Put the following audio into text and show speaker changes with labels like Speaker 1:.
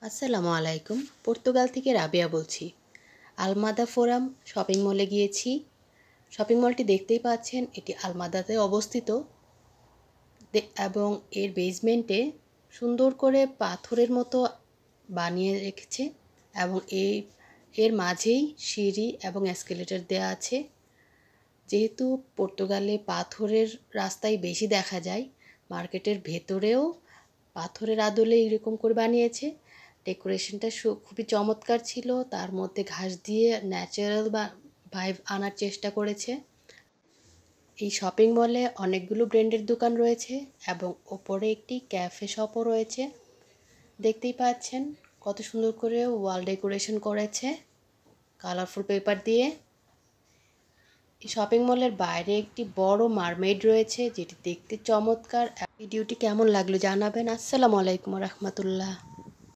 Speaker 1: আসসালামু আলাইকুম। পর্তুগাল থেকে রাবিয়া বলছি। আলমাদা ফোরাম শপিং মলে গিয়েছি। শপিং মলটি দেখতেই পাচ্ছেন, এটি আলমাদাতে অবস্থিত এবং এর বেসমেন্টে সুন্দর করে পাথরের মতো বানিয়ে রেখেছে এবং এর মাঝেই সিঁড়ি এবং এসকেলেটর দেওয়া আছে। যেহেতু পর্তুগালে পাথরের রাস্তাই বেশি দেখা যায়, মার্কেটের ভেতরেও পাথরের আদলে এরকম করে বানিয়েছে। ডেকোরেশনটা খুবই চমৎকার ছিল, তার মধ্যে ঘাস দিয়ে ন্যাচারাল ভাইব আনার চেষ্টা করেছে। এই শপিং মলে অনেকগুলো ব্র্যান্ডের দোকান রয়েছে এবং ওপরে একটি ক্যাফে শপও রয়েছে। দেখতেই পাচ্ছেন কত সুন্দর করে ওয়াল ডেকোরেশন করেছে কালারফুল পেপার দিয়ে। এই শপিং মলের বাইরে একটি বড় মারমেড রয়েছে, যেটি দেখতে চমৎকার। ভিডিওটি কেমন লাগলো জানাবেন। আসসালামু আলাইকুম রহমতুল্লাহ।